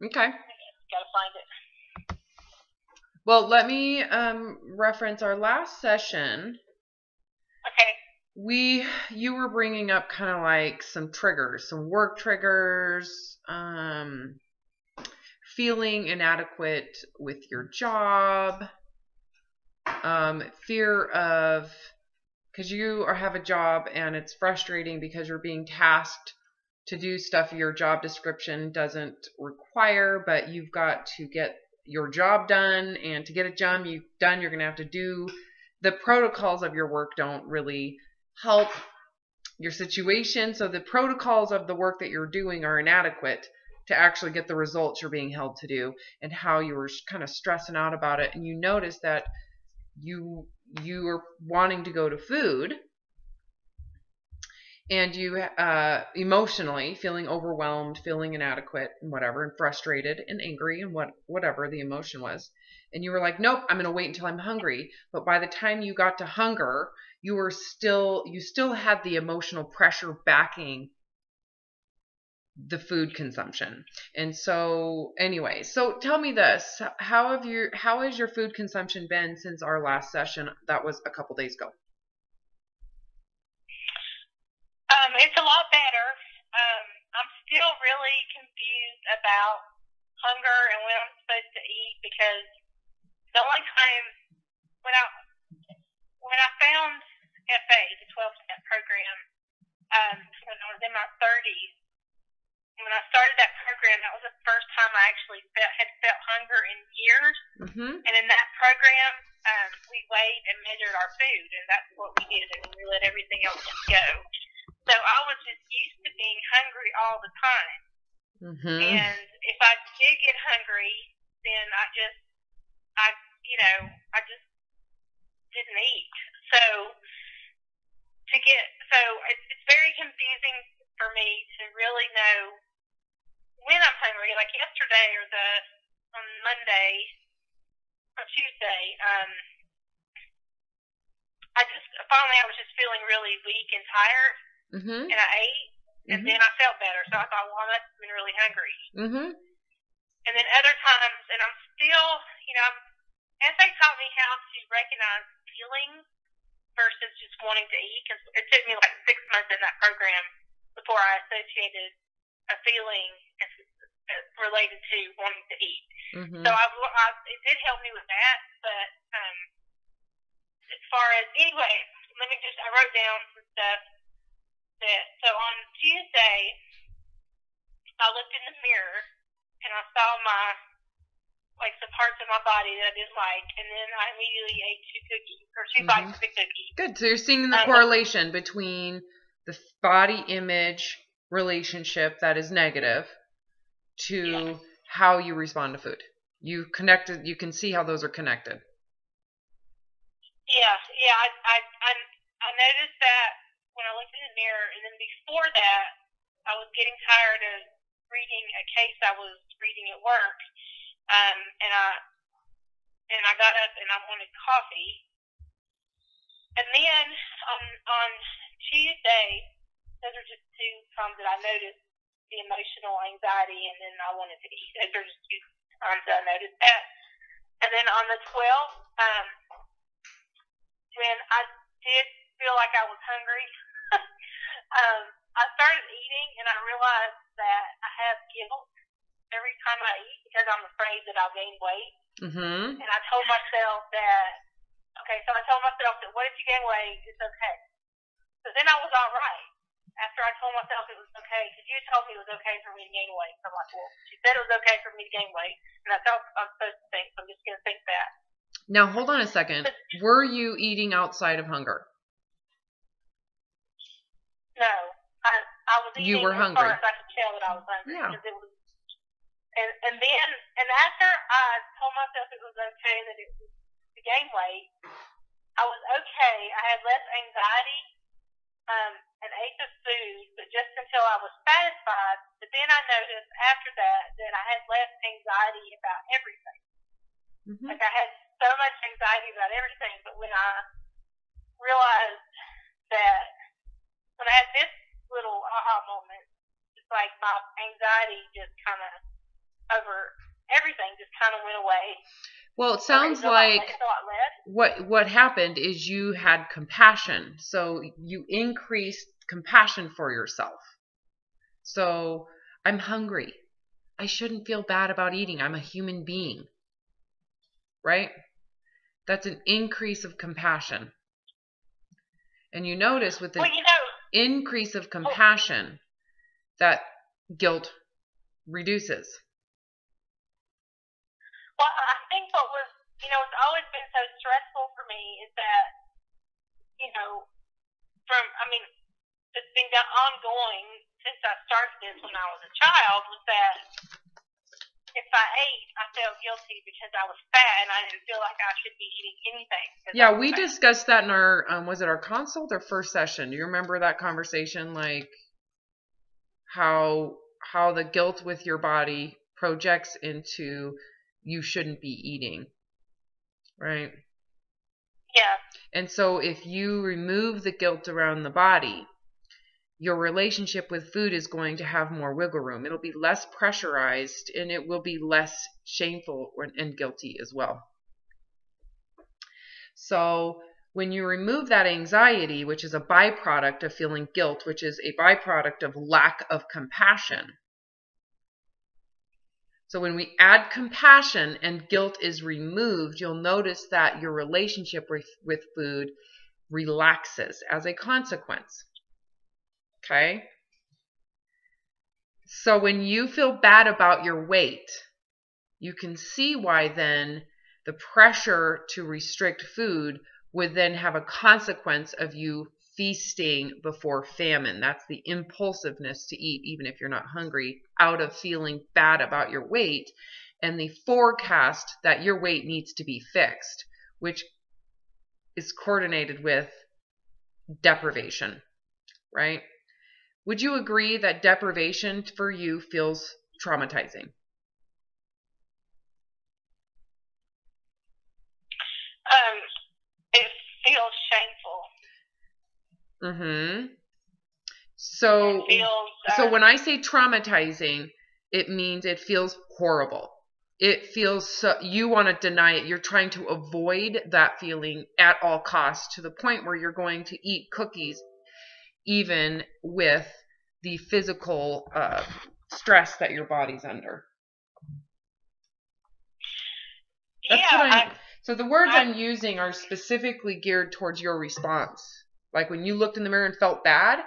Okay. Gotta find it. Well, let me reference our last session. Okay. You were bringing up kind of like some triggers, some work triggers, feeling inadequate with your job, fear of, because you have a job and it's frustrating because you're being tasked to do stuff your job description doesn't require, but you've got to get your job done, and to get it done, you're going to have to do the protocols of your work don't really help your situation. So the protocols of the work that you're doing are inadequate to actually get the results you're being held to do, and how you were kind of stressing out about it. And you notice that you are wanting to go to food, and you emotionally feeling overwhelmed, feeling inadequate and whatever, and frustrated and angry and whatever the emotion was. And you were like, nope, I'm going to wait until I'm hungry. But by the time you got to hunger, you still had the emotional pressure backing the food consumption. And so anyway, so tell me this, how has your food consumption been since our last session? That was a couple days ago. It's a lot better. I'm still really confused about hunger and when I'm supposed to eat, because the only time when I found FA, the 12-step program, when I was in my 30s, when I started that program, that was the first time I actually had felt hunger in years. Mm-hmm. And in that program, we weighed and measured our food, and that's what we did, and we let everything else just go. So I was just used to being hungry all the time. Mm-hmm. And if I did get hungry, then I just didn't eat. So it's very confusing for me to really know when I'm hungry. Like yesterday on Monday or Tuesday, I was just feeling really weak and tired. Mm-hmm. And I ate, and then I felt better. So I thought, well, I must have been really hungry. Mm-hmm. And then other times, and I'm still, as they taught me how to recognize feelings versus just wanting to eat, because it took me like 6 months in that program before I associated a feeling as related to wanting to eat. Mm-hmm. So it did help me with that, but as far as, anyway, I wrote down some stuff. So on Tuesday, I looked in the mirror and I saw some parts of my body that I didn't like, and then I immediately ate 2 cookies, or 2 bites of the cookie. Good. So you're seeing the correlation between the body image relationship that is negative to how you respond to food. You can see how those are connected. Yeah. I noticed that when I looked in the mirror, and then before that, I was getting tired of reading a case I was reading at work, and I got up and I wanted coffee. And then on Tuesday, those are just 2 times that I noticed the emotional anxiety, and then I wanted to eat. Those are just 2 times that I noticed that. And then on the 12th, when I did feel like I was hungry, I started eating, and I realized that I have guilt every time I eat because I'm afraid that I'll gain weight. Mm-hmm. And I told myself that, what if you gain weight? It's okay. So then I was all right after I told myself it was okay, because you told me it was okay for me to gain weight. So I'm like, well, she said it was okay for me to gain weight, and that's how I'm supposed to think, so I'm just going to think that. Now, hold on a second. Were you eating outside of hunger? No. I was eating. You were hungry. As far as I could tell that I was hungry. Yeah. Because it was, and after I told myself it was okay that it was to gain weight, I was okay. I had less anxiety, and ate the food, but just until I was satisfied. But then I noticed after that I had less anxiety about everything. Mm-hmm. Like I had so much anxiety about everything, but when I realized that, when I had this little aha moment, it's like my anxiety just kind of over everything just kind of went away. Well, it sounds like it's a lot less. What happened is you had compassion. So you increased compassion for yourself. So I'm hungry. I shouldn't feel bad about eating. I'm a human being. Right? That's an increase of compassion. And you notice with the increase of compassion that guilt reduces. Well, I think what was, it's always been so stressful for me is that, it's been ongoing since I started this when I was a child, was that if I ate, I felt guilty because I was fat and I didn't feel like I should be eating anything. Yeah, we discussed that in our, was it our consult or first session? Do you remember that conversation? Like how the guilt with your body projects into you shouldn't be eating, right? Yeah. And so if you remove the guilt around the body, your relationship with food is going to have more wiggle room. It'll be less pressurized and it will be less shameful and guilty as well. So when you remove that anxiety, which is a byproduct of feeling guilt, which is a byproduct of lack of compassion. So when we add compassion and guilt is removed, you'll notice that your relationship with food relaxes as a consequence. Okay? So when you feel bad about your weight, you can see why then the pressure to restrict food would then have a consequence of you feasting before famine. That's the impulsiveness to eat, even if you're not hungry, out of feeling bad about your weight, and the forecast that your weight needs to be fixed, which is coordinated with deprivation, right? Would you agree that deprivation for you feels traumatizing? It feels shameful. Mm-hmm. So when I say traumatizing, it means it feels horrible. It feels you want to deny it. You're trying to avoid that feeling at all costs to the point where you're going to eat cookies even with the physical stress that your body's under. So the words I'm using are specifically geared towards your response. Like when you looked in the mirror and felt bad,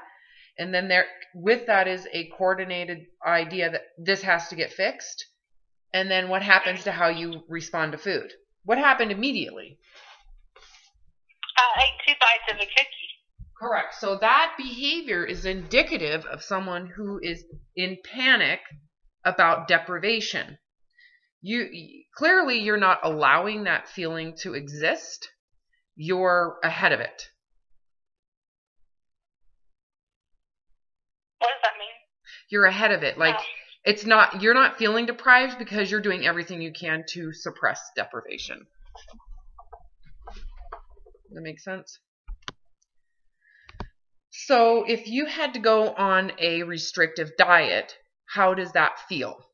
and then there with that is a coordinated idea that this has to get fixed. And then what happens to how you respond to food? What happened immediately? I ate 2 bites of a cookie. Correct. So that behavior is indicative of someone who is in panic about deprivation. Clearly you're not allowing that feeling to exist. You're ahead of it. What does that mean? You're ahead of it. Like you're not feeling deprived because you're doing everything you can to suppress deprivation. Does that make sense? So if you had to go on a restrictive diet, how does that feel?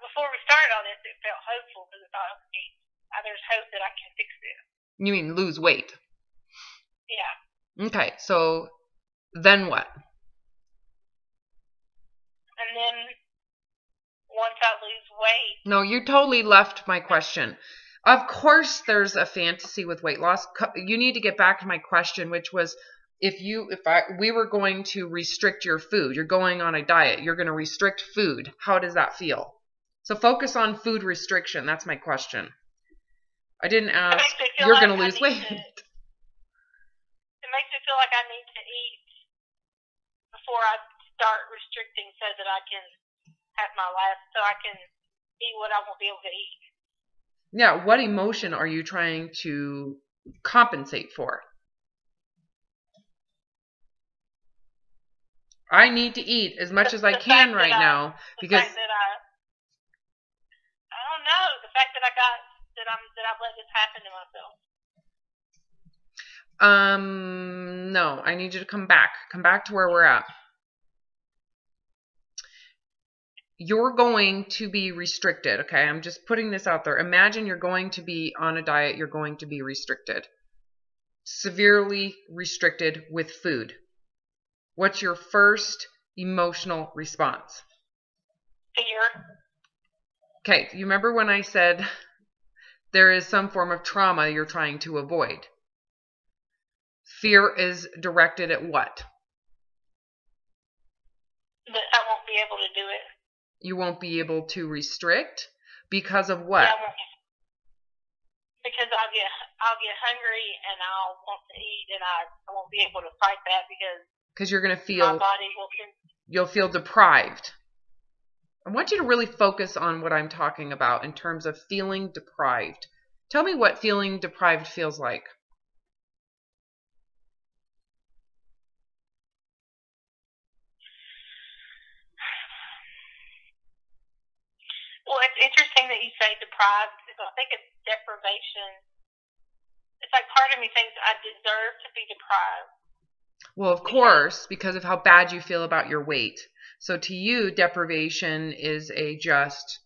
Before we started on this, it felt hopeful because I thought, okay, there's hope that I can fix this. You mean lose weight? Yeah. Okay, so then what? And then once I lose weight... No, you totally left my question. Of course there's a fantasy with weight loss. You need to get back to my question, which was we were going to restrict your food. You're going on a diet. You're going to restrict food. How does that feel? So focus on food restriction. That's my question. I didn't ask, you're going to lose weight. It makes me feel like I need to eat before I start restricting so that I can have so I can eat what I won't be able to eat. Yeah, what emotion are you trying to compensate for? I need to eat as much as I can right now because... I don't know. The fact that I got that I've let this happen to myself? No, I need you to come back. Come back to where we're at. You're going to be restricted, okay? I'm just putting this out there. Imagine you're going to be on a diet. You're going to be restricted. Severely restricted with food. What's your first emotional response? Fear. Okay, you remember when I said there is some form of trauma you're trying to avoid? Fear is directed at what? That I won't be able to do it. You won't be able to restrict because of what? Yeah, because I'll get hungry and I'll want to eat and I won't be able to fight that because you're going to feel my body will. You'll feel deprived. I want you to really focus on what I'm talking about in terms of feeling deprived. Tell me what feeling deprived feels like. Well, it's interesting that you say deprived because I think it's deprivation. It's like part of me thinks I deserve to be deprived. Well, of course, because of how bad you feel about your weight. So to you, deprivation is a just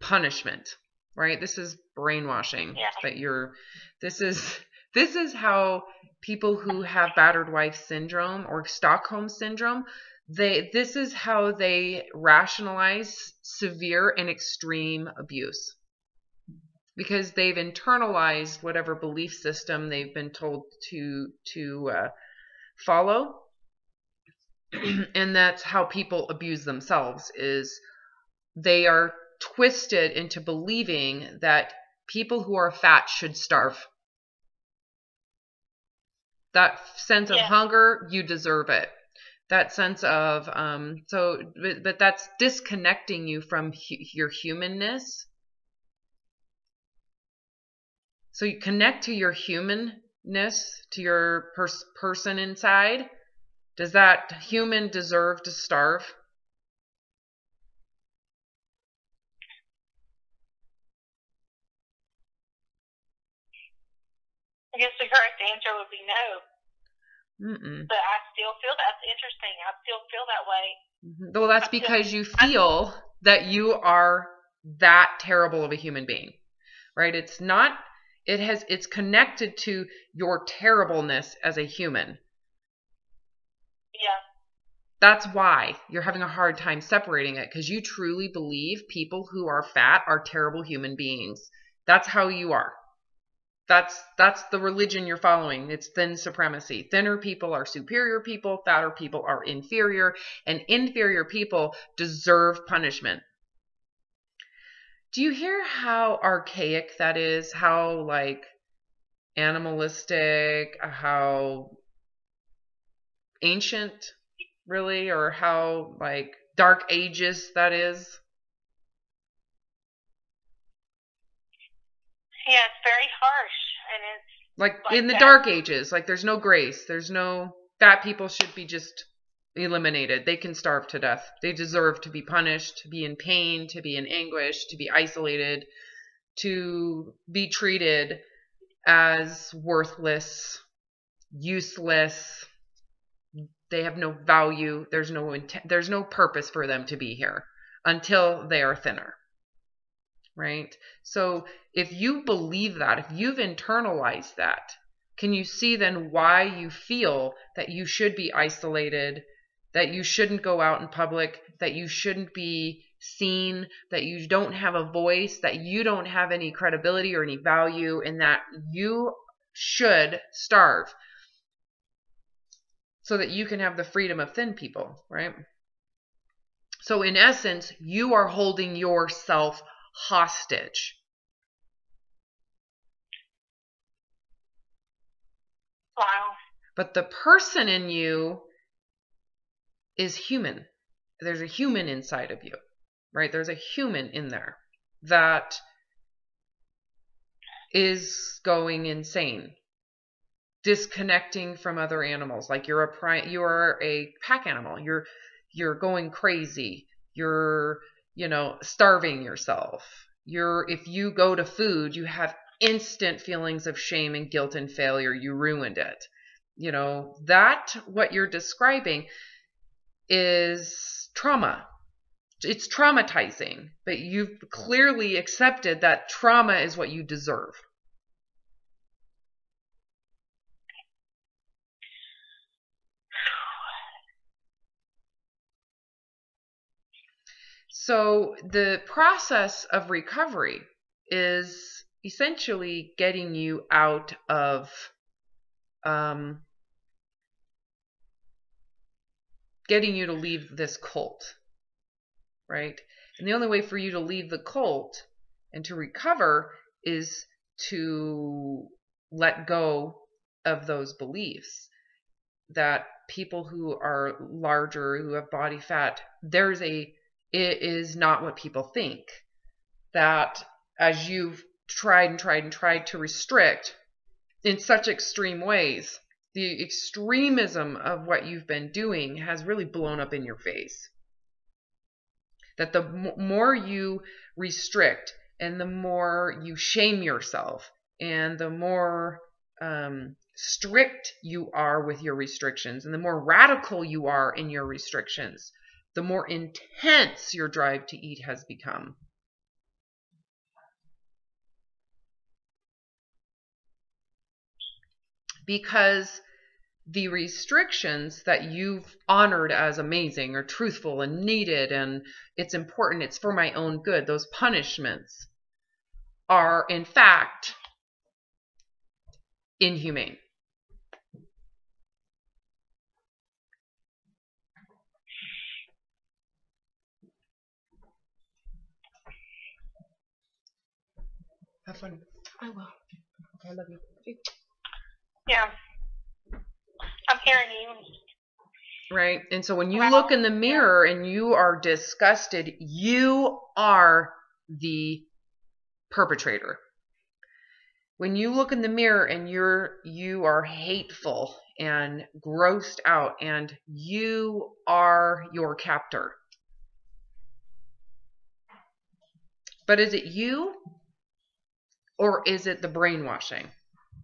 punishment, right? This is brainwashing. Yeah. This is how people who have battered wife syndrome or Stockholm syndrome, this is how they rationalize severe and extreme abuse. Because they've internalized whatever belief system they've been told to follow. And that's how people abuse themselves, is they are twisted into believing that people who are fat should starve. That sense of hunger, you deserve it. That sense of, but that's disconnecting you from your humanness. So you connect to your humanness, to your person inside. Does that human deserve to starve? I guess the correct answer would be no. Mm-mm. But I still feel that's interesting. I still feel that way. Well, that's because you feel that you are that terrible of a human being, right? It's not. It's connected to your terribleness as a human. Yeah. That's why you're having a hard time separating it, because you truly believe people who are fat are terrible human beings. That's how you are. That's the religion you're following. It's thin supremacy. Thinner people are superior people, fatter people are inferior, and inferior people deserve punishment. Do you hear how archaic that is? How like animalistic, how ancient really, or how like dark ages that is? Yeah, it's very harsh, and it's like in the dark ages, like there's no grace. There's no, fat people should be just eliminated. They can starve to death. They deserve to be punished, to be in pain, to be in anguish, to be isolated, to be treated as worthless, useless. They have no value. There's no purpose for them to be here until they are thinner. Right? So if you believe that, if you've internalized that, can you see then why you feel that you should be isolated, that you shouldn't go out in public, that you shouldn't be seen, that you don't have a voice, that you don't have any credibility or any value, and that you should starve so that you can have the freedom of thin people, right? So in essence, you are holding yourself hostage. Wow. But the person in you is human. There's a human inside of you, right? There's a human in there that is going insane, disconnecting from other animals. Like you are a pack animal. You're going crazy. You're, starving yourself. if you go to food, you have instant feelings of shame and guilt and failure. You ruined it. That what you're describing is trauma. It's traumatizing, but you've clearly accepted that trauma is what you deserve. So the process of recovery is essentially getting you out of getting you to leave this cult, right? And the only way for you to leave the cult and to recover is to let go of those beliefs that people who are larger, who have body fat, it is not what people think. That as you've tried to restrict in such extreme ways, the extremism of what you've been doing has really blown up in your face. That the more you restrict and the more you shame yourself and the more strict you are with your restrictions and the more radical you are in your restrictions, the more intense your drive to eat has become. Because the restrictions that you've honored as amazing or truthful and needed and it's important, it's for my own good, those punishments are in fact inhumane. Have fun. I will. Okay, I love you. Yeah. I'm hearing you. Right? And so when you look in the mirror and you are disgusted, you are the perpetrator. When you look in the mirror and you are hateful and grossed out and you are your captor. But is it you? Or is it the brainwashing?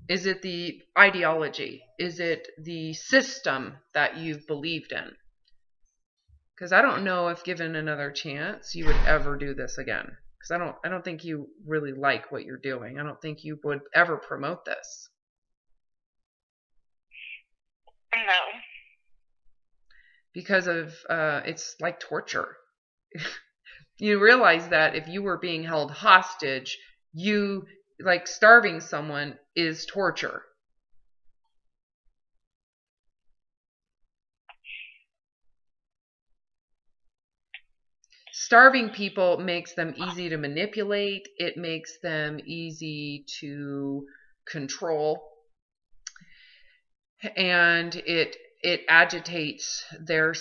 Is it the ideology? Is it the system that you've believed in? Because I don't know if given another chance you would ever do this again. Because I don't think you really like what you're doing. I don't think you would ever promote this. No. Because of it's like torture. You realize that if you were being held hostage, like starving someone is torture. Starving people makes them easy to manipulate. It makes them easy to control. And it agitates their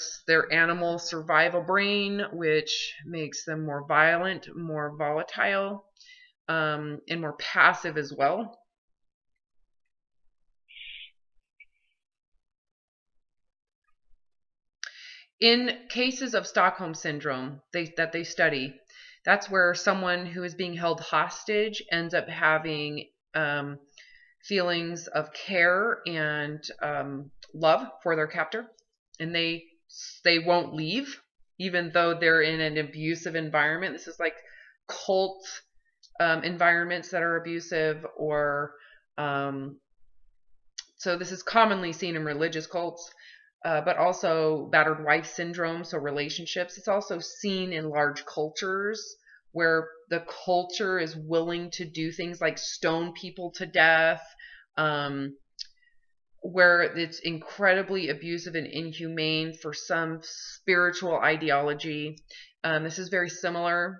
animal survival brain, which makes them more violent, more volatile, and more passive as well. In cases of Stockholm Syndrome that they study, that's where someone who is being held hostage ends up having feelings of care and love for their captor, and they won't leave even though they're in an abusive environment. This is like cult environments that are abusive, or so this is commonly seen in religious cults, but also battered wife syndrome, so relationships. It's also seen in large cultures where the culture is willing to do things like stone people to death, where it's incredibly abusive and inhumane for some spiritual ideology. This is very similar,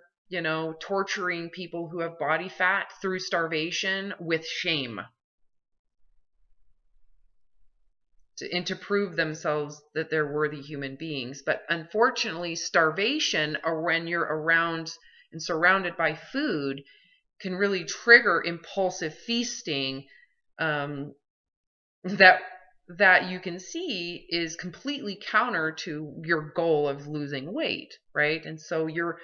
torturing people who have body fat through starvation with shame. And to prove themselves that they're worthy human beings. But unfortunately, starvation, or when you're around and surrounded by food, can really trigger impulsive feasting that you can see is completely counter to your goal of losing weight, right? And so you're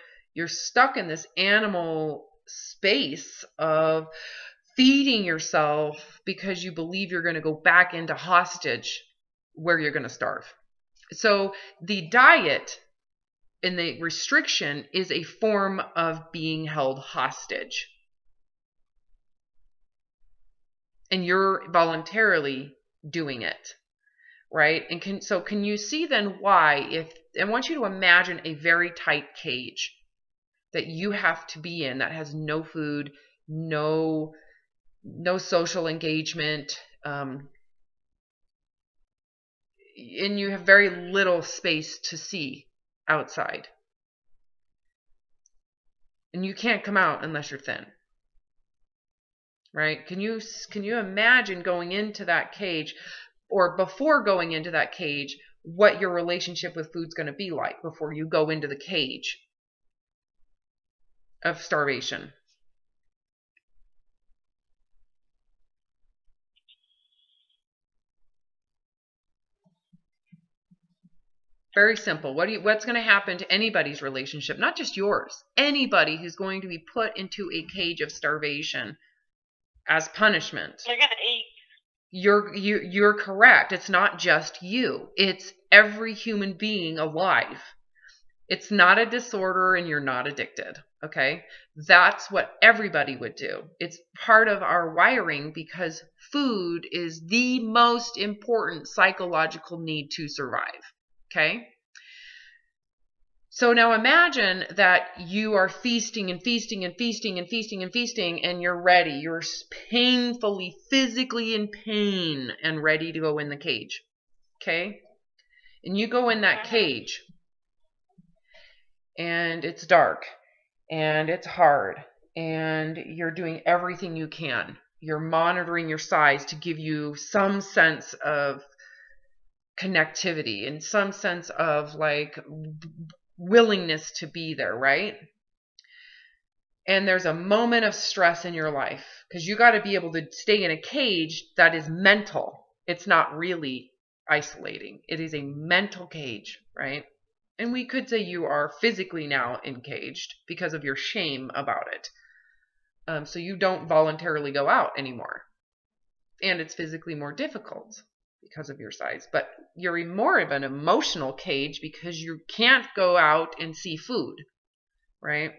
stuck in this animal space of feeding yourself because you believe you're going to go back into hostage where you're going to starve. So the diet and the restriction is a form of being held hostage. And you're voluntarily doing it, right? And can you see then why, I want you to imagine a very tight cage that you have to be in that has no food, no social engagement, and you have very little space to see outside. And you can't come out unless you're thin. Right? Can you imagine going into that cage, or before going into that cage, what your relationship with food's going to be like before you go into the cage of starvation? Very simple. What's going to happen to anybody's relationship, not just yours, anybody who's going to be put into a cage of starvation as punishment? You're going to eat. You're correct. It's not just you. It's every human being alive. It's not a disorder, and you're not addicted. Okay? That's what everybody would do. It's part of our wiring because food is the most important psychological need to survive. Okay? So now imagine that you are feasting and feasting and feasting and feasting and feasting, and you're ready. You're painfully, physically in pain and ready to go in the cage. Okay? And you go in that cage, and it's dark, and it's hard, and you're doing everything you can. You're monitoring your size to give you some sense of connectivity and some sense of like willingness to be there, right? And there's a moment of stress in your life because you got to be able to stay in a cage that is mental. It's not really isolating. It is a mental cage, right? And we could say you are physically now encaged because of your shame about it. So you don't voluntarily go out anymore. And it's physically more difficult because of your size, but you're more of an emotional cage because you can't go out and see food, right?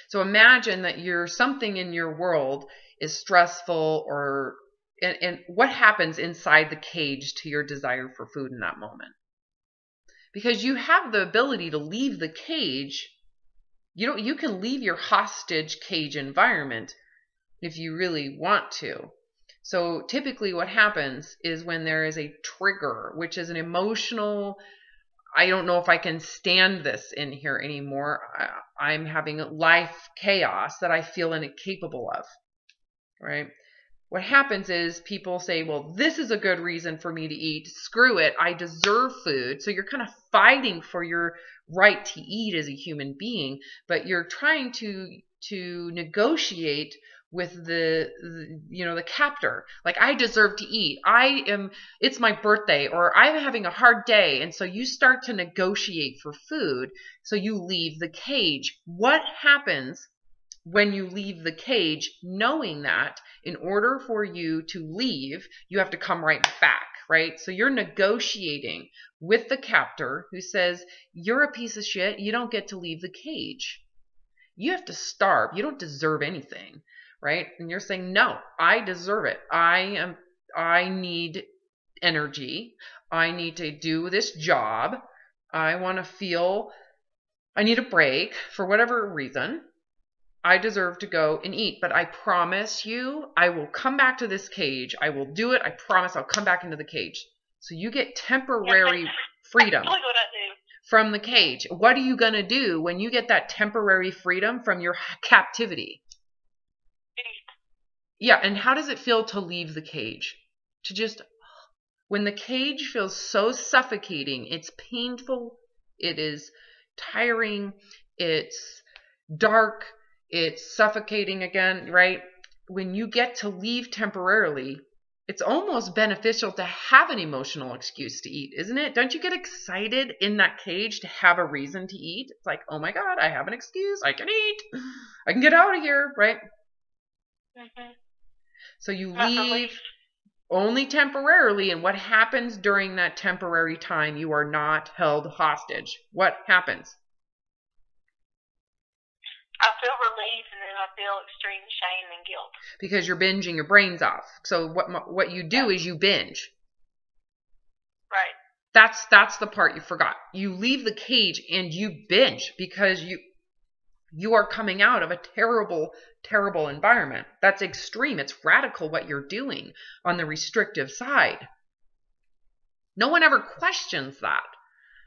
So imagine that something in your world is stressful, and what happens inside the cage to your desire for food in that moment? Because you have the ability to leave the cage. You can leave your hostage cage environment if you really want to. So typically what happens is when there is a trigger, which is an emotional, I don't know if I can stand this in here anymore. I'm having life chaos that I feel incapable of, right? What happens is people say, well, this is a good reason for me to eat. Screw it. I deserve food. So you're kind of fighting for your right to eat as a human being, but you're trying to negotiate with the captor. Like, I deserve to eat. It's my birthday, or I'm having a hard day. And so you start to negotiate for food. So you leave the cage. What happens when you leave the cage, knowing that in order for you to leave, you have to come right back, right? So you're negotiating with the captor who says, you're a piece of shit. You don't get to leave the cage. You have to starve. You don't deserve anything, right? And you're saying, no, I deserve it. I need energy. I need to do this job. I need a break for whatever reason. I deserve to go and eat, but I promise you, I will come back to this cage. I will do it. I promise I'll come back into the cage. So you get temporary freedom from the cage. What are you going to do when you get that temporary freedom from your captivity? Yeah, and how does it feel to leave the cage? When the cage feels so suffocating, it's painful, it is tiring, it's dark, it's suffocating again, right? When you get to leave temporarily, it's almost beneficial to have an emotional excuse to eat, isn't it? Don't you get excited in that cage to have a reason to eat? It's like, oh my God, I have an excuse. I can eat. I can get out of here, right? Mm-hmm. So you leave only temporarily, and what happens during that temporary time? You are not held hostage. What happens? I feel relieved, and then I feel extreme shame and guilt. Because you're binging your brains off. So what you do is you binge. Right. That's the part you forgot. You leave the cage and you binge because you are coming out of a terrible, terrible environment. That's extreme. It's radical what you're doing on the restrictive side. No one ever questions that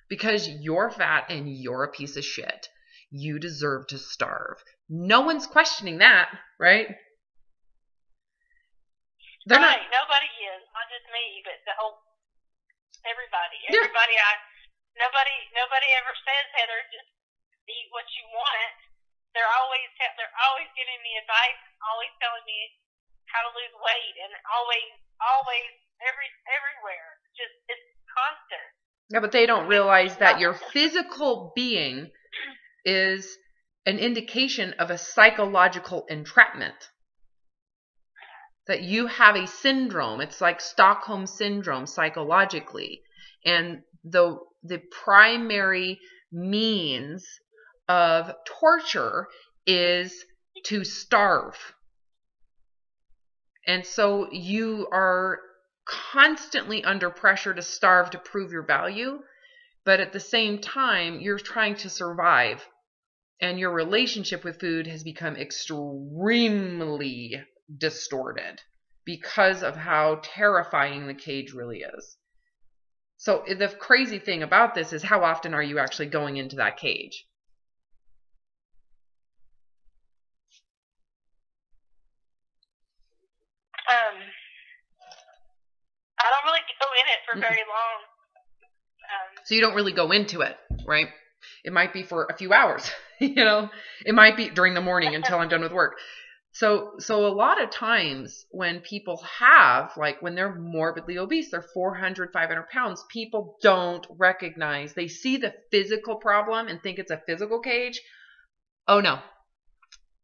because you're fat and you're a piece of shit. You deserve to starve. No one's questioning that, right? Right. Nobody is. Not just me, but the whole everybody. Everybody. Nobody ever says, Heather, just eat what you want. They're always giving me advice, always telling me how to lose weight, and always everywhere. Just it's constant. Yeah, but they don't realize that your physical being is an indication of a psychological entrapment. That you have a syndrome. It's like Stockholm syndrome psychologically. And the primary means of torture is to starve. And so you are constantly under pressure to starve to prove your value, but at the same time, you're trying to survive. And your relationship with food has become extremely distorted because of how terrifying the cage really is. So the crazy thing about this is, how often are you actually going into that cage? I don't really go in it for very long. So you don't really go into it, right? It might be for a few hours, it might be during the morning until I'm done with work. So a lot of times when people when they're morbidly obese, they're 400, 500 pounds, people don't recognize, they see the physical problem and think it's a physical cage. Oh no,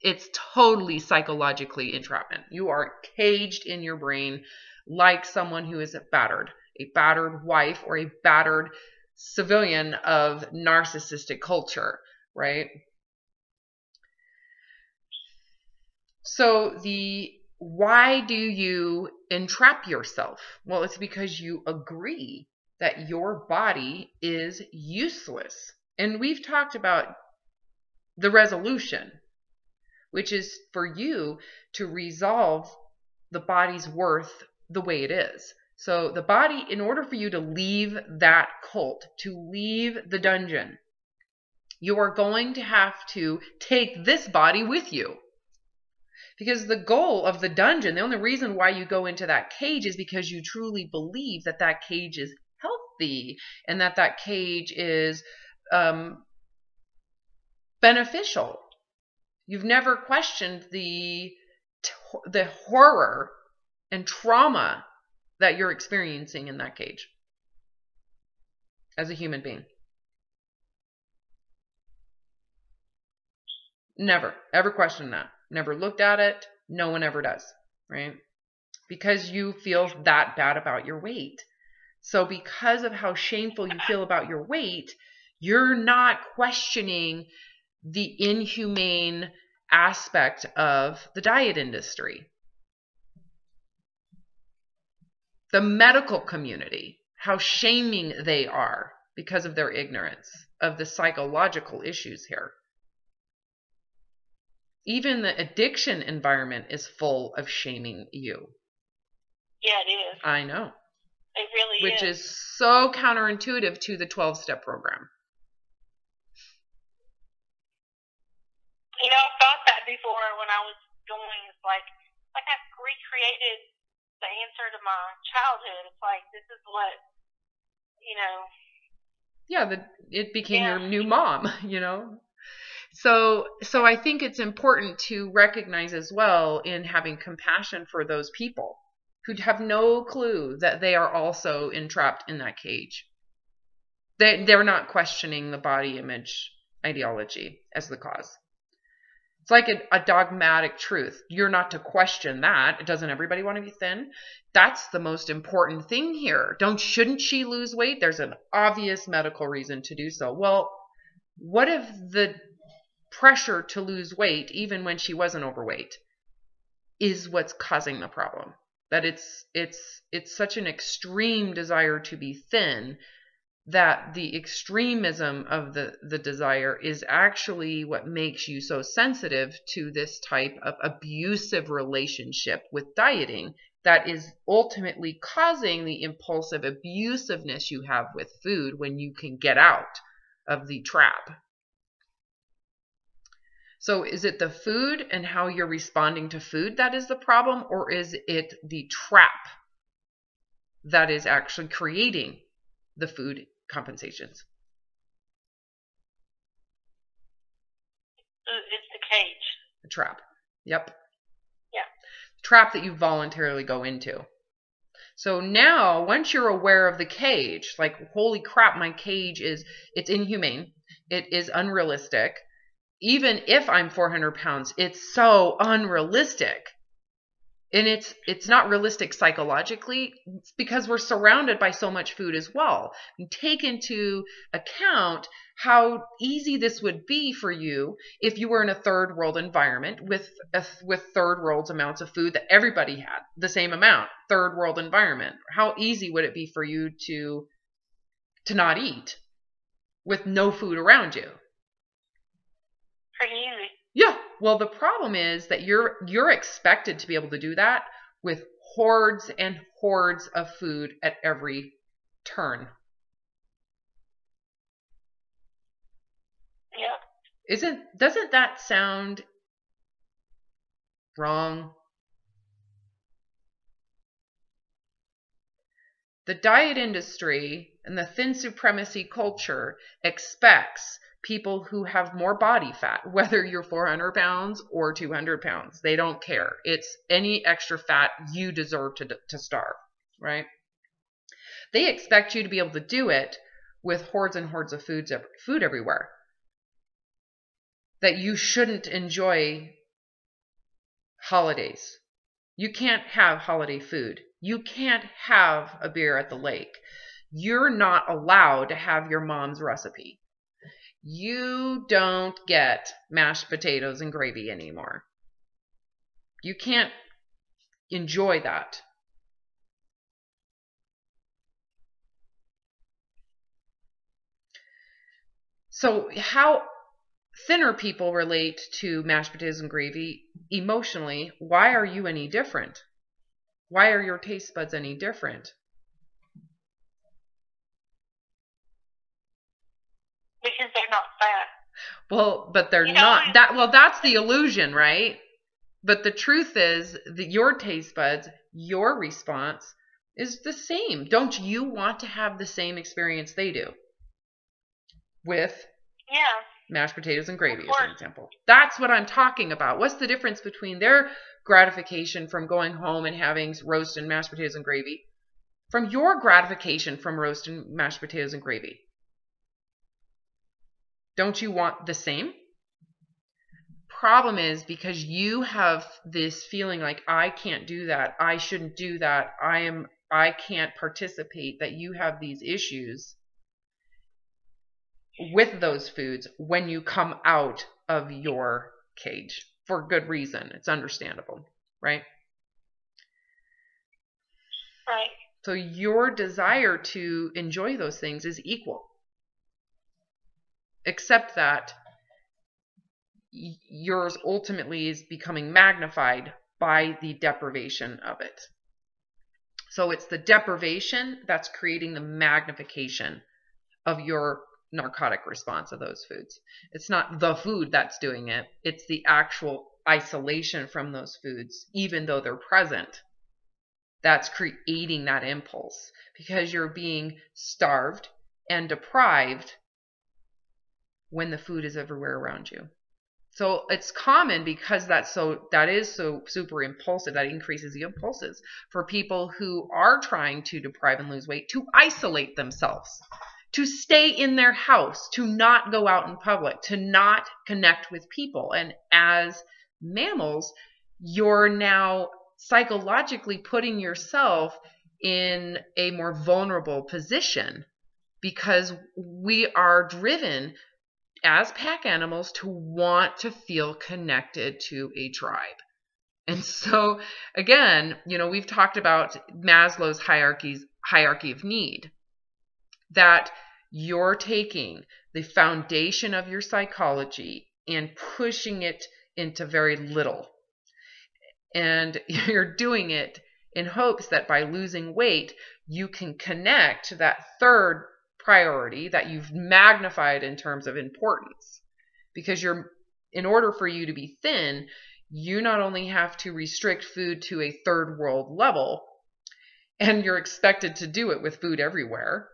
it's totally psychologically entrapment. You are caged in your brain like someone who is a battered wife or a battered civilian of narcissistic culture, right? So why do you entrap yourself? Well, it's because you agree that your body is useless. And we've talked about the resolution, which is for you to resolve the body's worth the way it is. So the body, in order for you to leave that cult, to leave the dungeon, you are going to have to take this body with you. Because the goal of the dungeon, the only reason why you go into that cage is because you truly believe that that cage is healthy and that cage is beneficial. You've never questioned the horror and trauma that you're experiencing in that cage as a human being. Never, ever questioned that. Never looked at it. No one ever does, right? Because you feel that bad about your weight. So because of how shameful you feel about your weight, you're not questioning the inhumane aspect of the diet industry. The medical community, how shaming they are because of their ignorance of the psychological issues here. Even the addiction environment is full of shaming you. Yeah, it is. I know. It really Which is so counterintuitive to the 12-step program. I've thought that before when I was going. It's like I've recreated the answer to my childhood. It's like, this is what, Yeah, it became your new mom, So I think it's important to recognize as well in having compassion for those people who have no clue that they are also entrapped in that cage. They're not questioning the body image ideology as the cause. It's like a dogmatic truth. You're not to question that. Doesn't everybody want to be thin? That's the most important thing here. Shouldn't she lose weight? There's an obvious medical reason to do so. Well, what if the pressure to lose weight, even when she wasn't overweight, is what's causing the problem? That it's such an extreme desire to be thin that the extremism of the desire is actually what makes you so sensitive to this type of abusive relationship with dieting that is ultimately causing the impulsive abusiveness you have with food when you can get out of the trap. So is it the food and how you're responding to food that is the problem, or is it the trap that is actually creating the food compensations? It's the cage. The trap. Yep. Yeah. Trap that you voluntarily go into. So now, once you're aware of the cage, like, holy crap, my cage it's inhumane. It is unrealistic. Even if I'm 400 pounds, it's so unrealistic. And it's not realistic psychologically. It's because we're surrounded by so much food as well. And take into account how easy this would be for you if you were in a third world environment with third world's amounts of food that everybody had the same amount. Third world environment. How easy would it be for you to not eat with no food around you? Pretty easy. Yeah. Well, the problem is that you're expected to be able to do that with hordes and hordes of food at every turn. Yeah. Doesn't that sound wrong? The diet industry and the thin supremacy culture expects people who have more body fat, whether you're 400 pounds or 200 pounds. They don't care. It's any extra fat you deserve to starve, right? They expect you to be able to do it with hordes and hordes of food everywhere. That you shouldn't enjoy holidays. You can't have holiday food. You can't have a beer at the lake. You're not allowed to have your mom's recipe. You don't get mashed potatoes and gravy anymore. You can't enjoy that. So how thinner people relate to mashed potatoes and gravy emotionally, why are you any different? Why are your taste buds any different? Because they're not fat. Well, but they're not. That's the illusion, right? But the truth is that your taste buds, your response is the same. Don't you want to have the same experience they do? With mashed potatoes and gravy, as an example. That's what I'm talking about. What's the difference between their gratification from going home and having roast and mashed potatoes and gravy from your gratification from roast and mashed potatoes and gravy? Don't you want the same? Problem is because you have this feeling like, I can't do that, I shouldn't do that, I can't participate, that you have these issues with those foods when you come out of your cage for good reason. It's understandable, right? Right. So your desire to enjoy those things is equal. Except that yours ultimately is becoming magnified by the deprivation of it. So it's the deprivation that's creating the magnification of your narcotic response of those foods. It's not the food that's doing it. It's the actual isolation from those foods, even though they're present, that's creating that impulse, because you're being starved and deprived when the food is everywhere around you. So it's common because that is so super impulsive, that increases the impulses for people who are trying to deprive and lose weight to isolate themselves, to stay in their house, to not go out in public, to not connect with people. And as mammals, you're now psychologically putting yourself in a more vulnerable position because we are driven as pack animals to want to feel connected to a tribe. And so again, we've talked about Maslow's hierarchy of need, that you're taking the foundation of your psychology and pushing it into very little. And you're doing it in hopes that by losing weight, you can connect to that third priority that you've magnified in terms of importance. Because in order for you to be thin, you not only have to restrict food to a third world level, and you're expected to do it with food everywhere,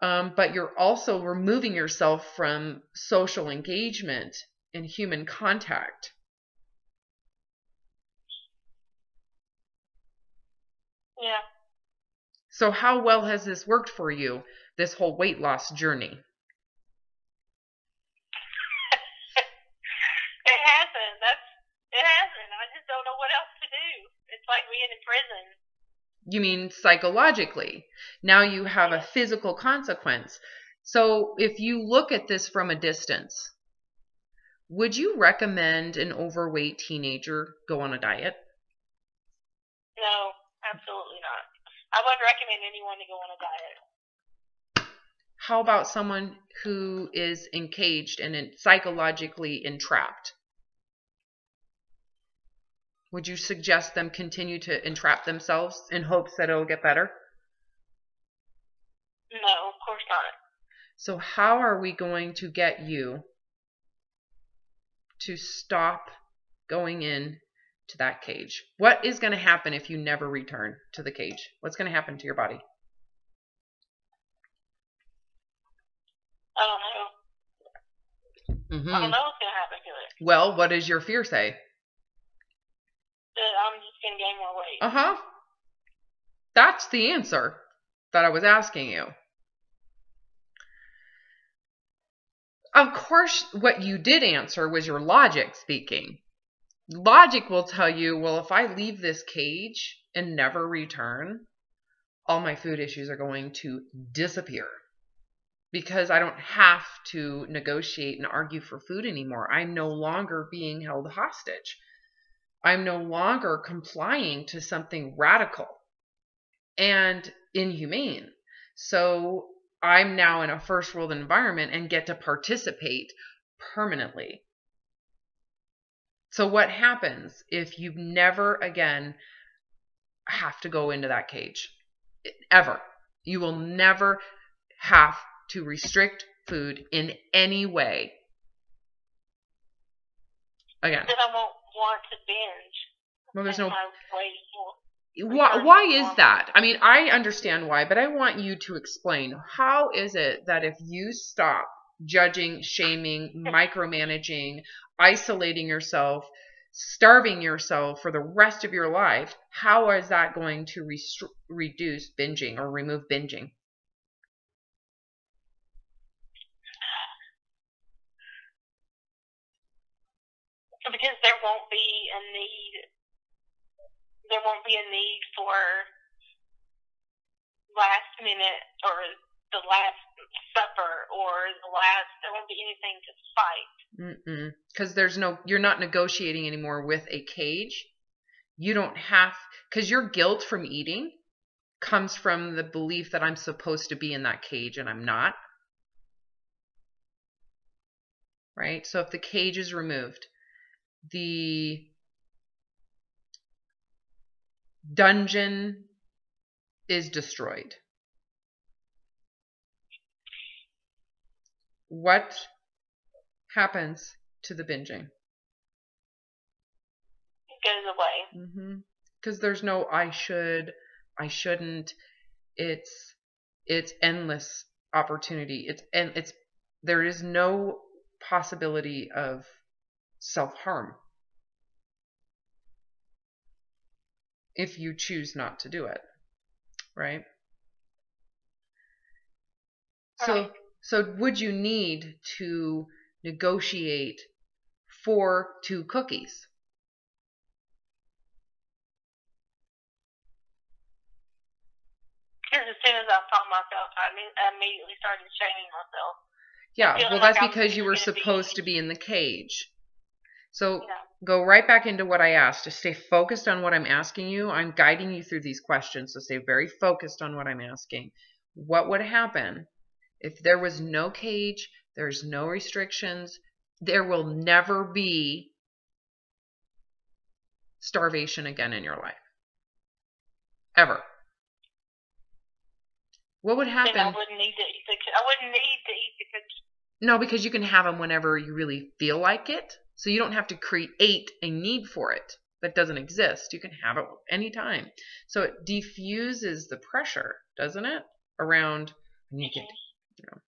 but you're also removing yourself from social engagement and human contact. Yeah. So how well has this worked for you, this whole weight loss journey? It hasn't. It hasn't. I just don't know what else to do. It's like being in prison. You mean psychologically. Now you have a physical consequence. So if you look at this from a distance, would you recommend an overweight teenager go on a diet? No, absolutely not. I wouldn't recommend anyone to go on a diet. How about someone who is encaged and psychologically entrapped? Would you suggest them continue to entrap themselves in hopes that it'll get better? No, of course not. So how are we going to get you to stop going in to that cage? What is going to happen if you never return to the cage? What's going to happen to your body? I don't know. I don't know what's going to happen to it. Well, what does your fear say? That I'm just going to gain more weight. That's the answer that I was asking you. Of course, what you did answer was your logic speaking. Logic will tell you, well, if I leave this cage and never return, all my food issues are going to disappear because I don't have to negotiate and argue for food anymore. I'm no longer being held hostage. I'm no longer complying to something radical and inhumane. So I'm now in a first world environment and get to participate permanently. So what happens if you never again have to go into that cage? Ever. You will never have to restrict food in any way again. Because I won't want to binge. Well, there's no... Why is that? I mean, I understand why, but I want you to explain. How is it that if you stop judging, shaming, micromanaging, isolating yourself, starving yourself for the rest of your life, how is that going to reduce binging or remove binging? Because there won't be a need. There won't be a need for last minute or the last supper or there won't be anything to fight. Because you're not negotiating anymore with a cage. You don't have, because your guilt from eating comes from the belief that I'm supposed to be in that cage and I'm not. Right? So if the cage is removed, the dungeon is destroyed. What happens to the binging? It goes away. Because there's no I should, I shouldn't. It's endless opportunity. There is no possibility of self-harm if you choose not to do it, right? So would you need to negotiate for 2 cookies? Because as soon as I taught myself, I immediately started shaming myself. Yeah, well, that's because you were supposed to be in the cage. So go right back into what I asked. Just stay focused on what I'm asking you. I'm guiding you through these questions, so stay very focused on what I'm asking. What would happen if there was no cage, there's no restrictions, there will never be starvation again in your life? Ever. What would happen? Then I wouldn't need to eat the cookies. No, because you can have them whenever you really feel like it. So you don't have to create a need for it that doesn't exist. You can have it anytime. So it diffuses the pressure, doesn't it? Around, I need to get, you know.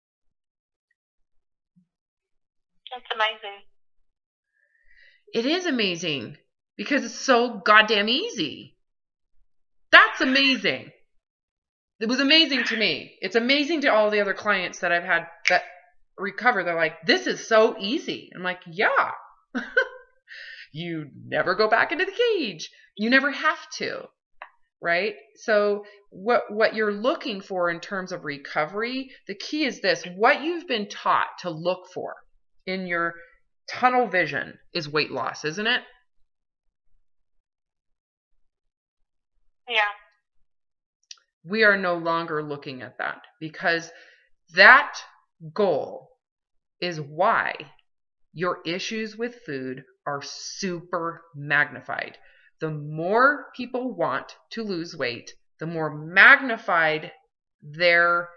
That's amazing. It is amazing because it's so goddamn easy. That's amazing. It was amazing to me. It's amazing to all the other clients that I've had that recover. They're like, this is so easy. I'm like, yeah. You never go back into the cage. You never have to, right? So what you're looking for in terms of recovery, the key is this. What you've been taught to look for in your tunnel vision is weight loss, isn't it? Yeah. We are no longer looking at that because that goal is why your issues with food are super magnified. The more people want to lose weight, the more magnified their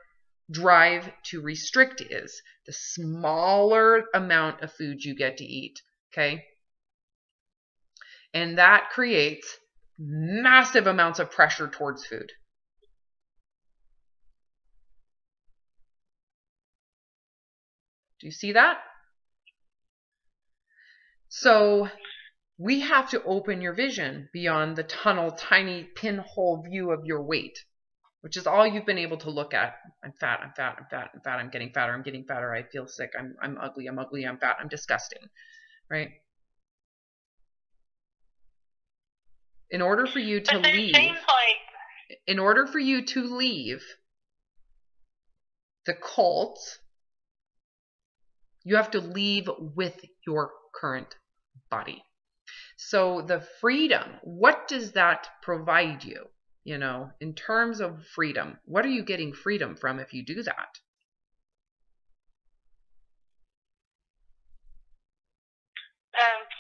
drive to restrict is. The smaller amount of food you get to eat, okay? And that creates massive amounts of pressure towards food. Do you see that? So we have to open your vision beyond the tunnel, tiny pinhole view of your weight, which is all you've been able to look at. I'm fat, I'm fat, I'm fat, I'm fat, I'm getting fatter, I feel sick, I'm ugly, I'm fat, I'm disgusting, right? In order for you to leave, in order for you to leave the cult, you have to leave with your current body. So the freedom, what does that provide you? You know, in terms of freedom, what are you getting freedom from if you do that?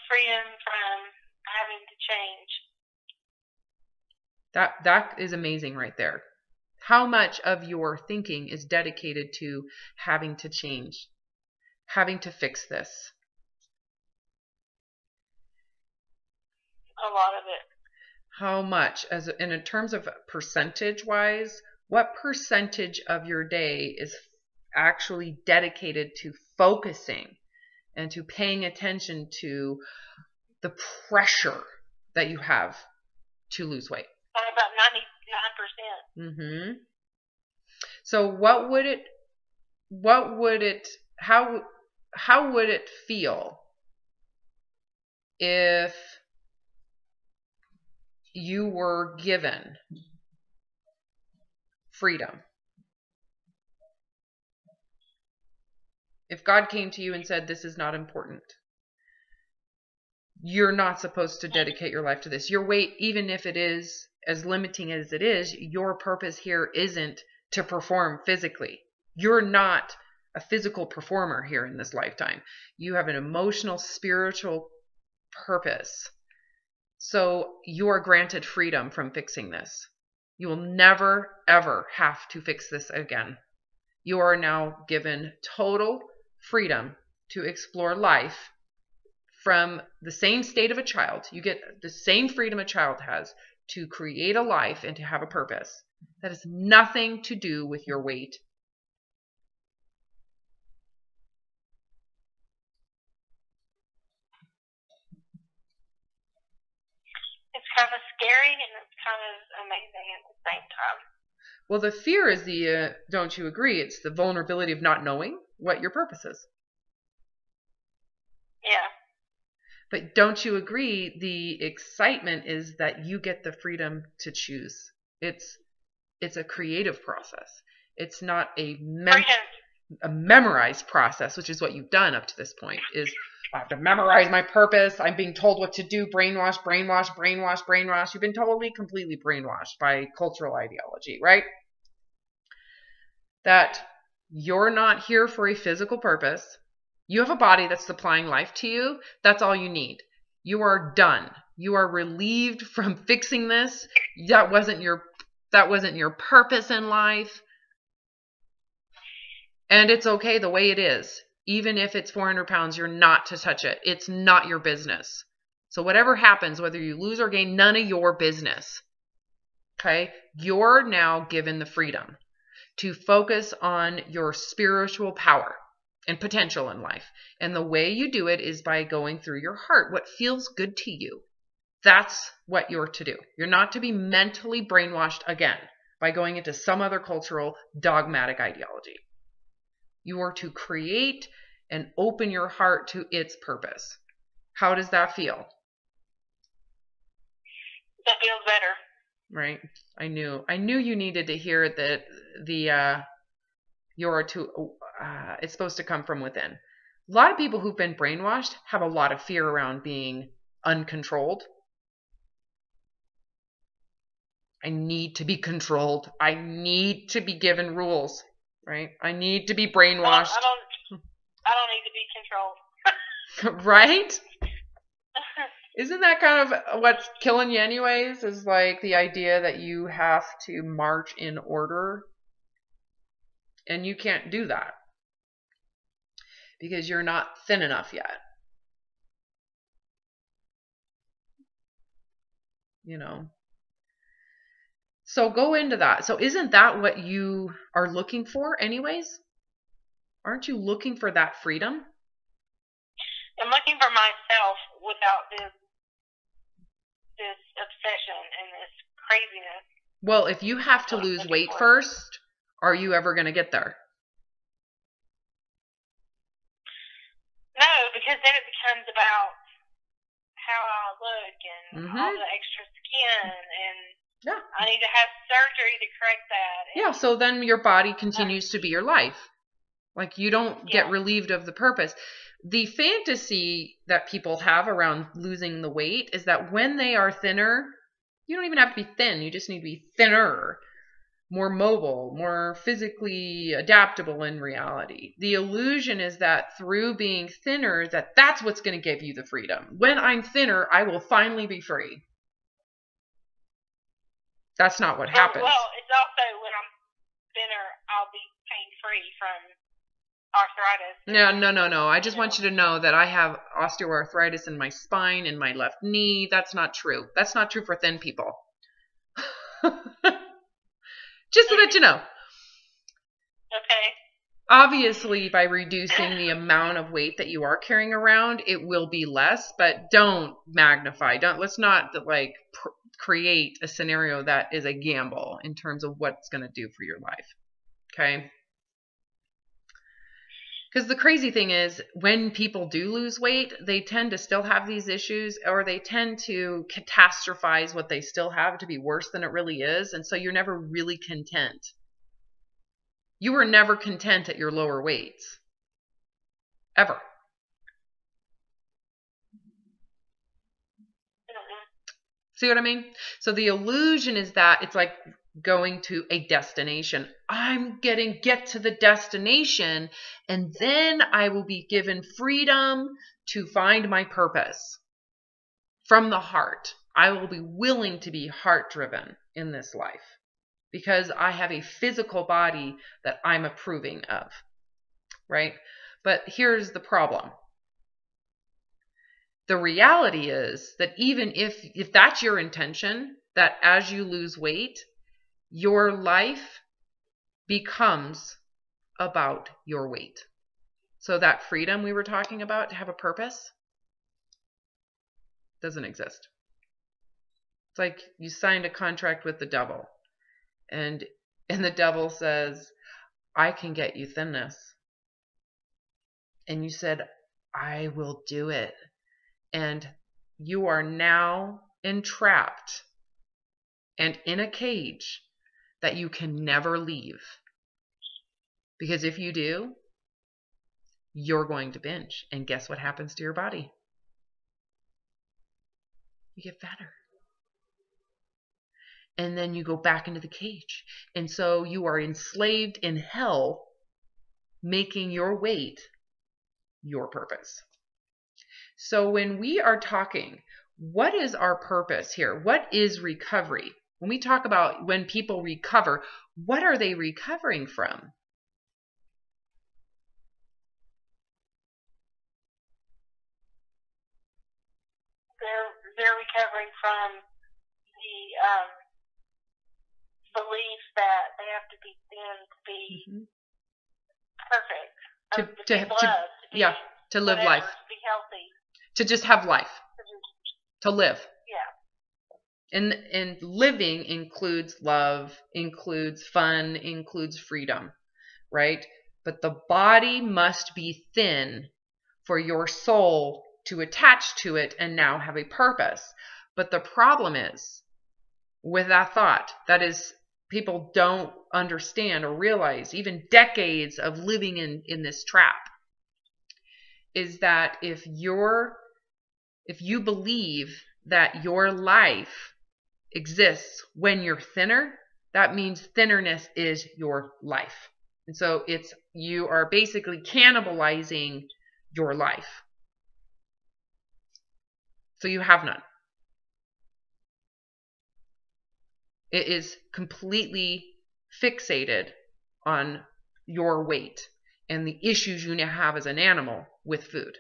Freedom from having to change. That is amazing right there. How much of your thinking is dedicated to having to change, having to fix this? A lot of it. How much, in terms of percentage wise, what percentage of your day is actually dedicated to focusing and to paying attention to the pressure that you have to lose weight? About 99%. So how would it feel if you were given freedom? If God came to you and said, this is not important. You're not supposed to dedicate your life to this. Your weight, even if it is as limiting as it is, your purpose here isn't to perform physically. You're not a physical performer here in this lifetime. You have an emotional, spiritual purpose. So you are granted freedom from fixing this. You will never, ever have to fix this again. You are now given total freedom to explore life from the same state of a child. You get the same freedom a child has to create a life and to have a purpose. That has nothing to do with your weight. scary and it's kind of amazing at the same time. Well, the fear is the, don't you agree? It's the vulnerability of not knowing what your purpose is. Yeah. But don't you agree? The excitement is that you get the freedom to choose. It's a creative process. It's not a memorized process, which is what you've done up to this point. Is I have to memorize my purpose. I'm being told what to do. Brainwash, brainwash, brainwash, brainwash. You've been totally, completely brainwashed by cultural ideology, right? That you're not here for a physical purpose. You have a body that's supplying life to you. That's all you need. You are done. You are relieved from fixing this. That wasn't your purpose in life. And it's okay the way it is. Even if it's 400 pounds, you're not to touch it. It's not your business. So whatever happens, whether you lose or gain, none of your business. Okay? You're now given the freedom to focus on your spiritual power and potential in life. And the way you do it is by going through your heart, what feels good to you. That's what you're to do. You're not to be mentally brainwashed again by going into some other cultural dogmatic ideology. You are to create and open your heart to its purpose. How does that feel? That feels better. Right? I knew you needed to hear that it's supposed to come from within. A lot of people who've been brainwashed have a lot of fear around being uncontrolled. I need to be controlled. I need to be given rules. Right? I need to be brainwashed. I don't need to be controlled. Right? Isn't that kind of what's killing you anyways? Is like the idea that you have to march in order. And you can't do that. Because you're not thin enough yet. You know. So go into that. So isn't that what you are looking for anyways? Aren't you looking for that freedom? I'm looking for myself without this obsession and this craziness. Well, if you have to lose weight first, are you ever going to get there? No, because then it becomes about how I look and all the extra skin and yeah. I need to have surgery to correct that. Yeah, so then your body continues to be your life. Like you don't get relieved of the purpose. The fantasy that people have around losing the weight is that when they are thinner, you don't even have to be thin. You just need to be thinner, more mobile, more physically adaptable in reality. The illusion is that through being thinner, that's what's going to give you the freedom. When I'm thinner, I will finally be free. That's not what happens. Well, it's also when I'm thinner, I'll be pain-free from arthritis. No. I just want you to know that I have osteoarthritis in my spine and my left knee. That's not true. That's not true for thin people. Just to let you know. Okay. Obviously, by reducing the amount of weight that you are carrying around, it will be less, but don't magnify. Let's not create a scenario that is a gamble in terms of what it's going to do for your life. Okay? Because the crazy thing is, when people do lose weight, they tend to still have these issues, or they tend to catastrophize what they still have to be worse than it really is, and so you're never really content. You were never content at your lower weights. Ever. See what I mean? So the illusion is that it's like going to a destination. I'm going to get to the destination, and then I will be given freedom to find my purpose from the heart. I will be willing to be heart-driven in this life because I have a physical body that I'm approving of, right? But here's the problem. The reality is that even if that's your intention, that as you lose weight, your life becomes about your weight. So that freedom we were talking about to have a purpose doesn't exist. It's like you signed a contract with the devil, and the devil says, I can get you thinness. And you said, I will do it. And you are now entrapped and in a cage that you can never leave. Because if you do, you're going to binge. And guess what happens to your body? You get fatter. And then you go back into the cage. And so you are enslaved in hell, making your weight your purpose. So when we are talking, what is our purpose here? What is recovery? When we talk about when people recover, what are they recovering from? They're recovering from the belief that they have to be thin to be perfect, to be loved, to live life, to be healthy, to just have life, to live. Yeah. And living includes love, includes fun, includes freedom, right? But the body must be thin for your soul to attach to it and now have a purpose. But the problem is with that thought, that is, people don't understand or realize, even decades of living in this trap, is that if you believe that your life exists when you're thinner, that means thinnerness is your life. And so you are basically cannibalizing your life. So you have none. It is completely fixated on your weight and the issues you now have as an animal with food.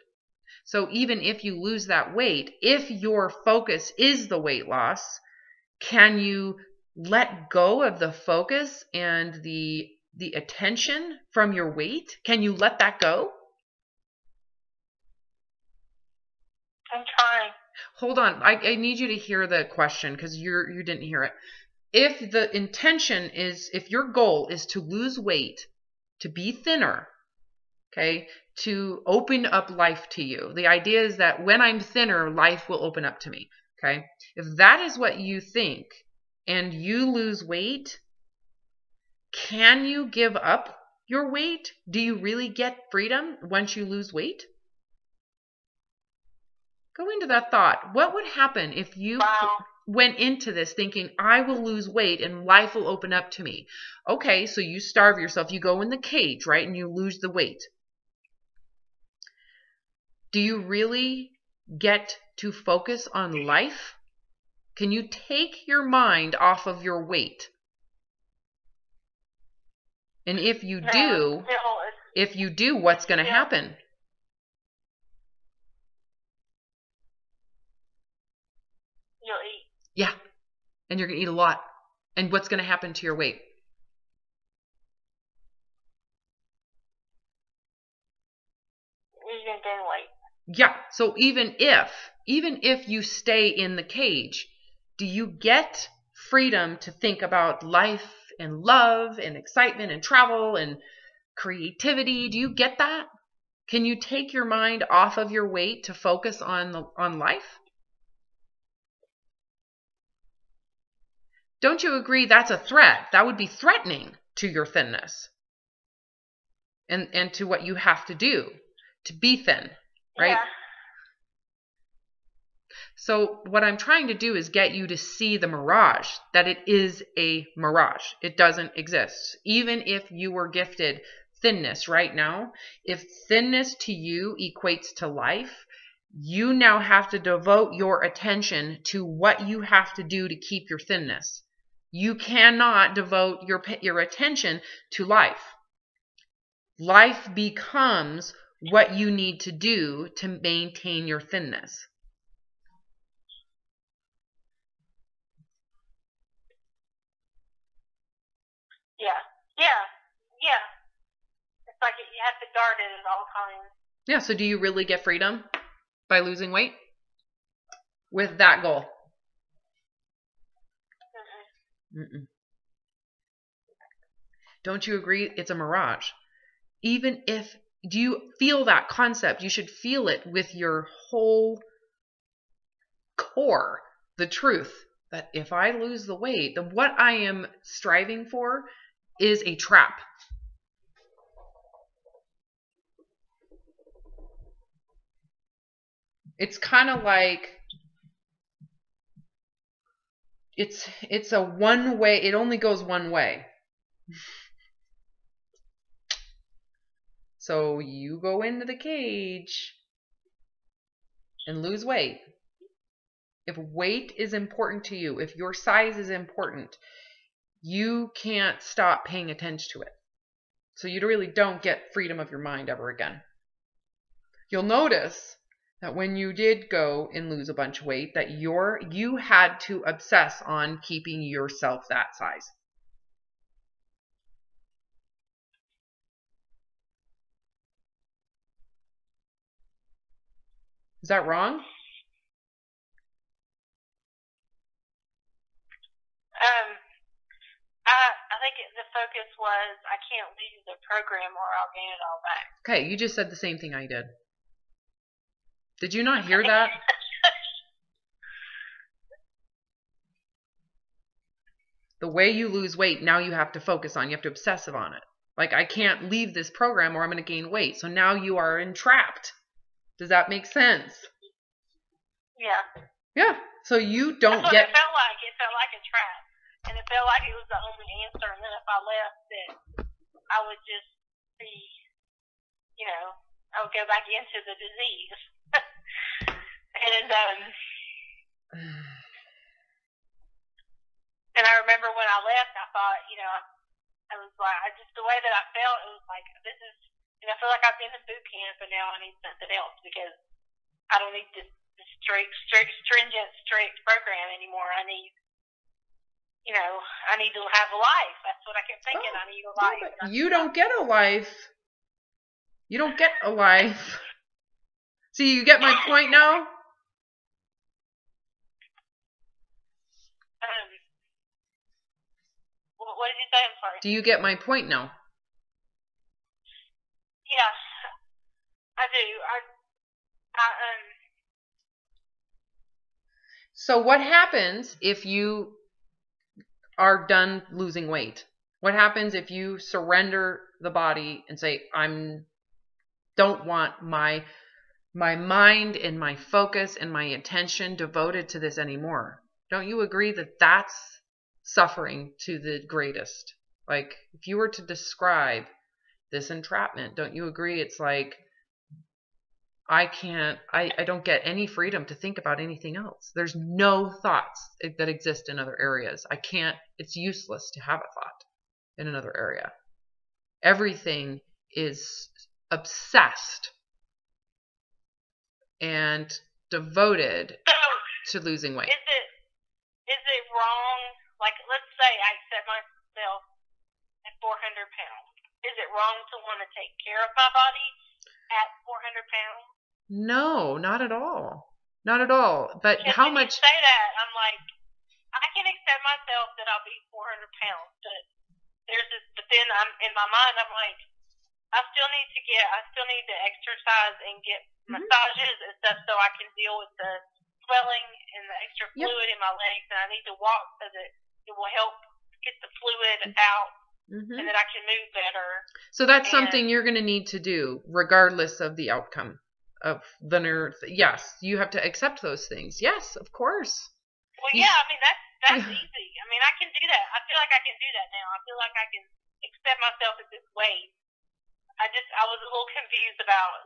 So even if you lose that weight, if your focus is the weight loss, can you let go of the focus and the attention from your weight? Can you let that go? I'm trying. Hold on. I need you to hear the question because you didn't hear it. If the intention is, if your goal is to lose weight, to be thinner, okay, to open up life to you. The idea is that when I'm thinner, life will open up to me, okay? If that is what you think and you lose weight, can you give up your weight? Do you really get freedom once you lose weight? Go into that thought. What would happen if you went into this thinking, I will lose weight and life will open up to me? Okay, so you starve yourself. You go in the cage, right? And you lose the weight. Do you really get to focus on life? Can you take your mind off of your weight? And if you do, what's going to happen? You'll eat. Yeah. And you're going to eat a lot. And what's going to happen to your weight? You're going to gain weight. Yeah. So even if you stay in the cage, do you get freedom to think about life and love and excitement and travel and creativity? Do you get that? Can you take your mind off of your weight to focus on life? Don't you agree that's a threat? That would be threatening to your thinness and to what you have to do to be thin, right? Yeah. So what I'm trying to do is get you to see the mirage, that it is a mirage. It doesn't exist. Even if you were gifted thinness right now, if thinness to you equates to life, you now have to devote your attention to what you have to do to keep your thinness. You cannot devote your attention to life. Life becomes what you need to do to maintain your thinness. Yeah. It's like you have to guard it at all times. Yeah, so do you really get freedom by losing weight with that goal? Mm-mm. Don't you agree? It's a mirage. Even if, do you feel that concept? You should feel it with your whole core, the truth that if I lose the weight, then what I am striving for is a trap. It's kind of like it's a one way, it only goes one way. So you go into the cage and lose weight. If weight is important to you, if your size is important, you can't stop paying attention to it. So you really don't get freedom of your mind ever again. You'll notice that when you did go and lose a bunch of weight, that you had to obsess on keeping yourself that size. Is that wrong? I think the focus was I can't leave the program or I'll gain it all back. Okay, you just said the same thing I did. Did you not hear that? The way you lose weight, now you have to focus on, you have to obsessive on it. Like, I can't leave this program or I'm going to gain weight. So now you are entrapped. Does that make sense? Yeah. Yeah. So you don't That's what get... it felt like. It felt like a trap. And it felt like it was the only answer. And then if I left, then I would just be, I would go back into the disease. And I remember when I left, I thought, I was like, just the way that I felt, it was like, this is, I feel like I've been in boot camp and now I need something else because I don't need this stringent, strict program anymore. I need, I need to have a life. That's what I kept thinking. I need a life. Yeah, you don't get a life. You don't get a life. See, you get my point now? What did you say? I'm sorry. Do you get my point now? Yeah, I do. So what happens if you are done losing weight? What happens if you surrender the body and say, don't want my mind and my focus and my attention devoted to this anymore? Don't you agree that that's suffering to the greatest? Like, if you were to describe this entrapment, don't you agree it's like, I don't get any freedom to think about anything else. There's no thoughts that exist in other areas. It's useless to have a thought in another area. Everything is obsessed and devoted to losing weight. Is it wrong? Like, let's say I set myself at 400 pounds. Is it wrong to want to take care of my body at 400 pounds? No, not at all. Not at all. But because how when much... you say that, I'm like, I can accept myself that I'll be 400 pounds, but then in my mind, I'm like, I still need to exercise and get massages and stuff so I can deal with the swelling and the extra fluid in my legs, and I need to walk so that it will help get the fluid out and that I can move better. So that's something you're going to need to do regardless of the outcome of the nerve. Yes, you have to accept those things. Yes, of course. Well, yeah, I mean, that's easy. I mean, I can do that. I feel like I can do that now. I feel like I can accept myself at this weight. I was a little confused about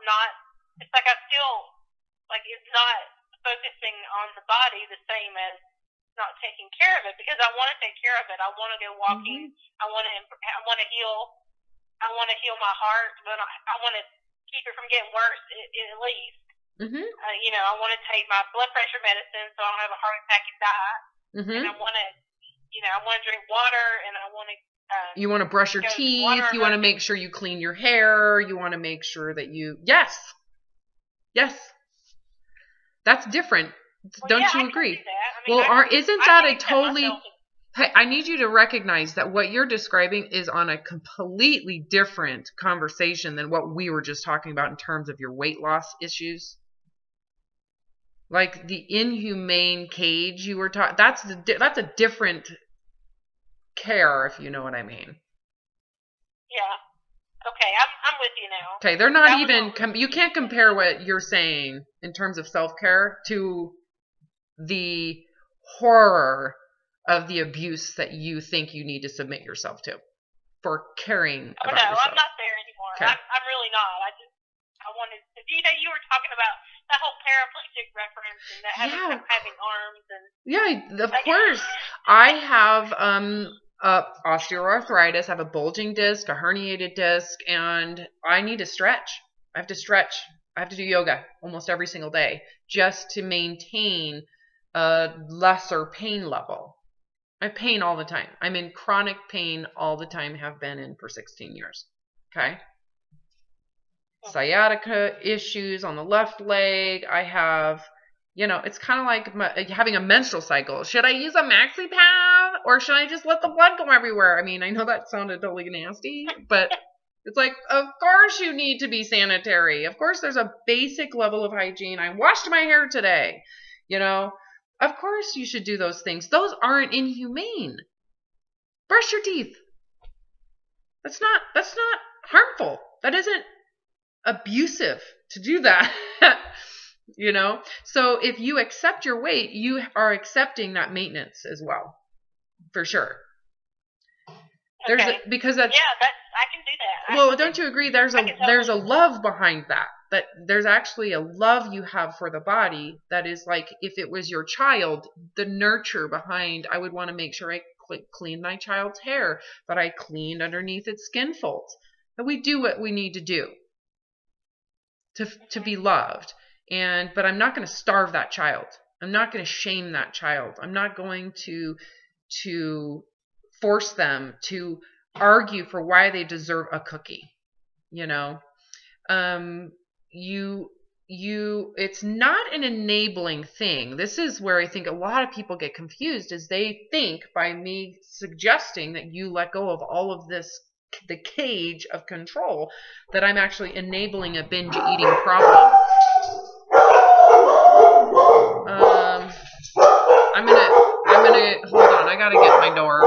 it's like I still, like, it's not focusing on the body the same as not taking care of it, because I want to take care of it. I want to go walking. I want to heal. I want to heal my heart, but I want to keep it from getting worse at least. I want to take my blood pressure medicine so I don't have a heart attack and die. And I want to drink water, and I want to. You want to brush your teeth. You want to make sure you clean your hair. You want to make sure that you. Yes. That's different. Well, Don't yeah, you agree? I mean, isn't that a totally Hey, I need you to recognize that what you're describing is on a completely different conversation than what we were just talking about in terms of your weight loss issues. Like the inhumane cage you were talking, that's a different care, if you know what I mean. Yeah. Okay, I'm with you now. Okay, they're not even, you can't compare what you're saying in terms of self-care to the horror of the abuse that you think you need to submit yourself to for caring about yourself. I'm not there anymore. Okay. I'm really not. I wanted to, you were talking about that whole paraplegic reference and that having arms and. Yeah, of course. I have osteoarthritis. I have a bulging disc, a herniated disc, and I need to stretch. I have to stretch. I have to do yoga almost every single day just to maintain a lesser pain level. I have pain all the time. I'm in chronic pain all the time, have been in for 16 years. Okay? Sciatica issues on the left leg. I have, it's kind of like having a menstrual cycle. Should I use a maxi pad or should I just let the blood go everywhere? I mean, I know that sounded totally nasty, but it's like, of course you need to be sanitary. Of course there's a basic level of hygiene. I washed my hair today, Of course you should do those things. Those aren't inhumane. Brush your teeth. That's not harmful. That isn't abusive to do that. So if you accept your weight, you are accepting that maintenance as well. For sure. Okay. Because that's I can do that. Well, don't you agree there's a love behind that? That there's actually a love you have for the body that is like, if it was your child, the nurture behind, I would want to make sure I clean my child's hair, that I cleaned underneath its skin folds, that we do what we need to do to be loved. But I'm not going to starve that child. I'm not going to shame that child. I'm not going to force them to argue for why they deserve a cookie. It's not an enabling thing. This is where I think a lot of people get confused, is they think by me suggesting that you let go of all of this, the cage of control, that I'm actually enabling a binge eating problem. I'm gonna hold on. I gotta get my door.